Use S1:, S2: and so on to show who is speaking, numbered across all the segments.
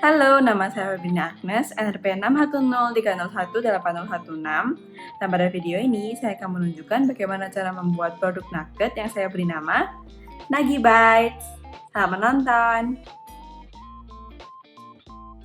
S1: Halo, nama saya Febrina Agnes, NRP 610301816. Dan pada video ini, saya akan menunjukkan bagaimana cara membuat produk nugget yang saya beri nama Nuggy Bites. Selamat menonton!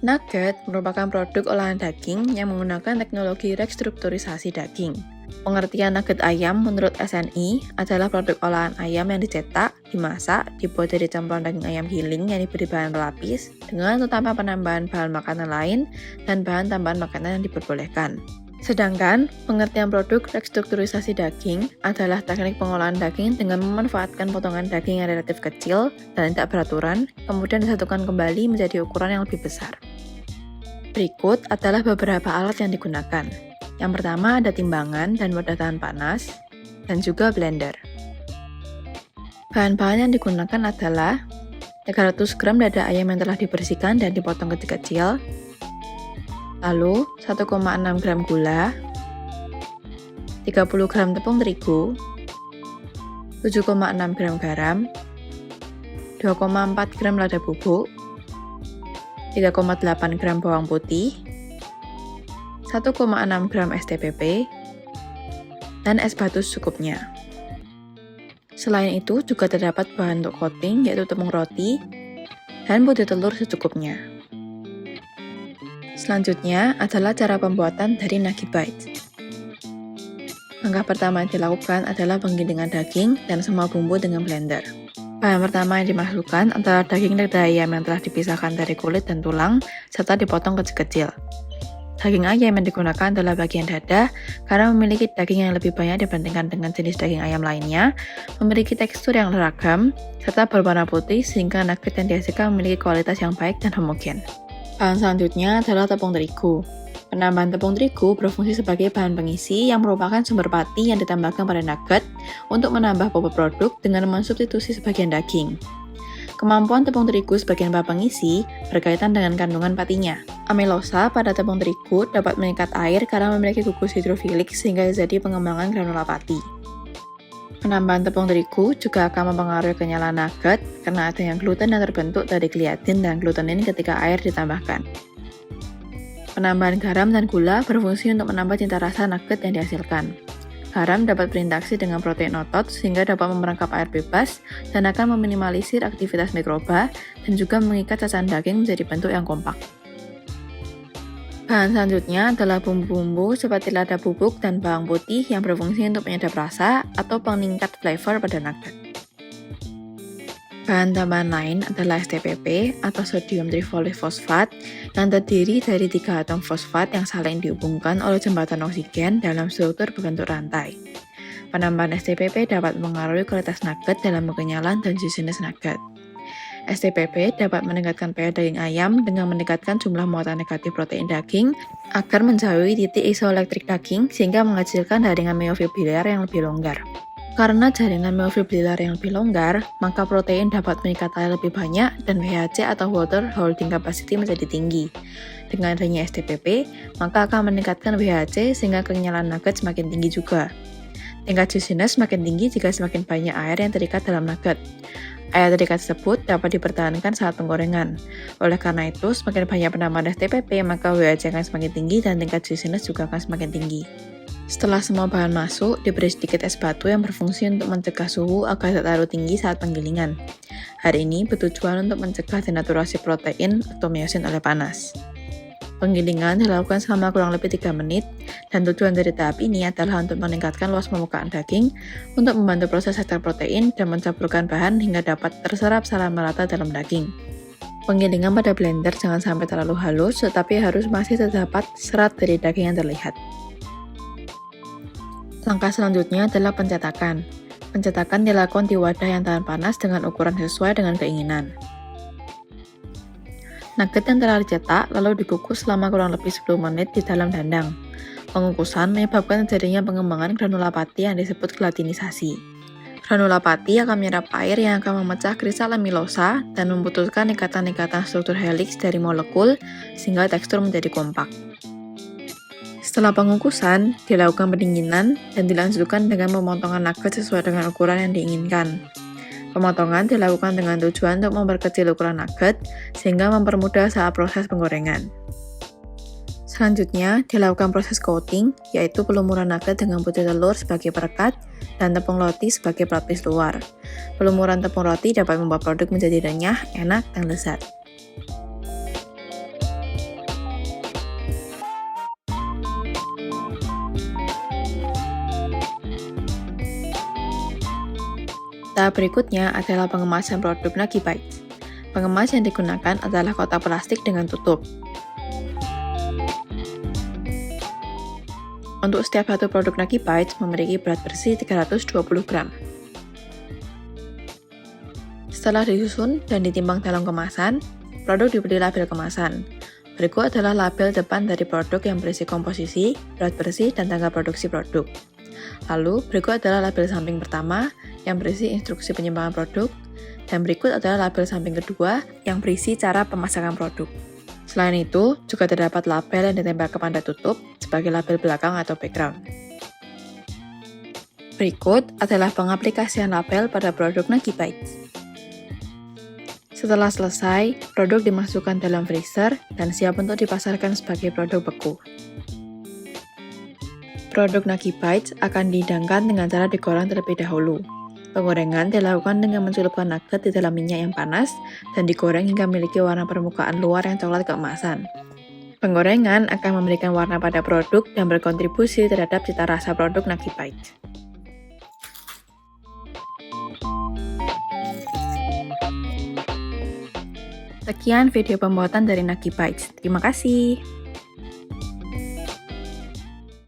S2: Nugget merupakan produk olahan daging yang menggunakan teknologi restrukturisasi daging. Pengertian nugget ayam menurut SNI adalah produk olahan ayam yang dicetak, dimasak, dibuat dari campuran daging ayam giling yang diberi bahan pelapis dengan atau tanpa penambahan bahan makanan lain dan bahan tambahan makanan yang diperbolehkan. Sedangkan, pengertian produk restrukturisasi daging adalah teknik pengolahan daging dengan memanfaatkan potongan daging yang relatif kecil dan tidak beraturan, kemudian disatukan kembali menjadi ukuran yang lebih besar. Berikut adalah beberapa alat yang digunakan. Yang pertama ada timbangan dan wadah tahan panas, dan juga blender. Bahan-bahan yang digunakan adalah 300 gram dada ayam yang telah dibersihkan dan dipotong kecil-kecil, lalu 1,6 gram gula, 30 gram tepung terigu, 7,6 gram garam, 2,4 gram lada bubuk, 3,8 gram bawang putih, 1,6 gram STPP, dan es batu secukupnya. Selain itu juga terdapat bahan untuk coating yaitu tepung roti dan putih telur secukupnya. Selanjutnya adalah cara pembuatan dari Nuggy Bites. Langkah pertama yang dilakukan adalah penggilingan daging dan semua bumbu dengan blender. Bahan pertama yang dimasukkan adalah daging dada ayam yang telah dipisahkan dari kulit dan tulang serta dipotong kecil-kecil. Daging ayam yang digunakan adalah bagian dada karena memiliki daging yang lebih banyak dibandingkan dengan jenis daging ayam lainnya, memiliki tekstur yang beragam, serta berwarna putih sehingga nugget yang dihasilkan memiliki kualitas yang baik dan homogen. Bahan selanjutnya adalah tepung terigu. Penambahan tepung terigu berfungsi sebagai bahan pengisi yang merupakan sumber pati yang ditambahkan pada nugget untuk menambah bobot produk dengan mensubstitusi sebagian daging. Kemampuan tepung terigu sebagai bahan pengisi berkaitan dengan kandungan patinya. Amilosa pada tepung terigu dapat mengikat air karena memiliki gugus hidrofilik sehingga terjadi pengembangan granula pati. Penambahan tepung terigu juga akan mempengaruhi kenyalan nugget karena adanya gluten yang terbentuk dari gliadin dan glutenin ketika air ditambahkan. Penambahan garam dan gula berfungsi untuk menambah cita rasa nugget yang dihasilkan. Garam dapat berinteraksi dengan protein otot sehingga dapat memerangkap air bebas dan akan meminimalisir aktivitas mikroba dan juga mengikat cacahan daging menjadi bentuk yang kompak. Bahan selanjutnya adalah bumbu-bumbu seperti lada bubuk dan bawang putih yang berfungsi untuk penyedap rasa atau peningkat flavor pada nugget. Bahan tambahan lain adalah STPP atau sodium trifosfat yang terdiri dari 3 atom fosfat yang saling dihubungkan oleh jembatan oksigen dalam struktur berbentuk rantai. Penambahan STPP dapat mengaruhi kualitas nugget dalam kekenyalan dan juiciness nugget. STPP dapat meningkatkan pH daging ayam dengan meningkatkan jumlah muatan negatif protein daging agar menjauhi titik isoelektrik daging sehingga menghasilkan jaringan myofibrilar yang lebih longgar. Karena jaringan myofibrilar yang lebih longgar, maka protein dapat mengikat air lebih banyak dan WHC atau Water Holding Capacity menjadi tinggi. Dengan adanya STPP, maka akan meningkatkan WHC sehingga kekenyalan nugget semakin tinggi juga. Tingkat juiciness semakin tinggi jika semakin banyak air yang terikat dalam nugget. Air terikat tersebut dapat dipertahankan saat penggorengan. Oleh karena itu, semakin banyak penambahan STPP, maka WHC akan semakin tinggi dan tingkat juiciness juga akan semakin tinggi. Setelah semua bahan masuk, diberi sedikit es batu yang berfungsi untuk mencegah suhu agar tidak terlalu tinggi saat penggilingan. Hal ini bertujuan untuk mencegah denaturasi protein atau myosin oleh panas. Penggilingan dilakukan selama kurang lebih 3 menit, dan tujuan dari tahap ini adalah untuk meningkatkan luas permukaan daging, untuk membantu proses ekstrak protein dan mencampurkan bahan hingga dapat terserap secara merata dalam daging. Penggilingan pada blender jangan sampai terlalu halus, tetapi harus masih terdapat serat dari daging yang terlihat. Langkah selanjutnya adalah pencetakan. Pencetakan dilakukan di wadah yang tahan panas dengan ukuran sesuai dengan keinginan. Nugget yang telah dicetak lalu dikukus selama kurang lebih 10 menit di dalam dandang. Pengukusan menyebabkan terjadinya pengembangan granula pati yang disebut gelatinisasi. Granula pati akan menyerap air yang akan memecah kristal amilosa dan memutuskan ikatan-ikatan struktur helix dari molekul sehingga tekstur menjadi kompak. Setelah pengukusan, dilakukan pendinginan dan dilanjutkan dengan pemotongan nugget sesuai dengan ukuran yang diinginkan. Pemotongan dilakukan dengan tujuan untuk memperkecil ukuran nugget sehingga mempermudah saat proses penggorengan. Selanjutnya, dilakukan proses coating, yaitu pelumuran nugget dengan putih telur sebagai perekat dan tepung roti sebagai pelapis luar. Pelumuran tepung roti dapat membuat produk menjadi renyah, enak, dan lezat. Tahap berikutnya adalah pengemasan produk Nuggy Bites. Pengemas yang digunakan adalah kotak plastik dengan tutup. Untuk setiap satu produk Nuggy Bites memiliki berat bersih 320 gram. Setelah disusun dan ditimbang dalam kemasan, produk diberi label kemasan. Berikut adalah label depan dari produk yang berisi komposisi, berat bersih, dan tanggal produksi produk. Lalu, berikut adalah label samping pertama yang berisi instruksi penyimpangan produk, dan berikut adalah label samping kedua yang berisi cara pemasakan produk. Selain itu, juga terdapat label yang ditempel pada tutup sebagai label belakang atau background. Berikut adalah pengaplikasian label pada produk Nuggy Bites. Setelah selesai, produk dimasukkan dalam freezer dan siap untuk dipasarkan sebagai produk beku. Produk Nuggy Bites akan dihidangkan dengan cara digoreng terlebih dahulu. Penggorengan dilakukan dengan mencelupkan nugget di dalam minyak yang panas dan digoreng hingga memiliki warna permukaan luar yang coklat keemasan. Penggorengan akan memberikan warna pada produk dan berkontribusi terhadap cita rasa produk Nuggy Bites. Sekian video pembuatan dari Nuggy Bites. Terima kasih.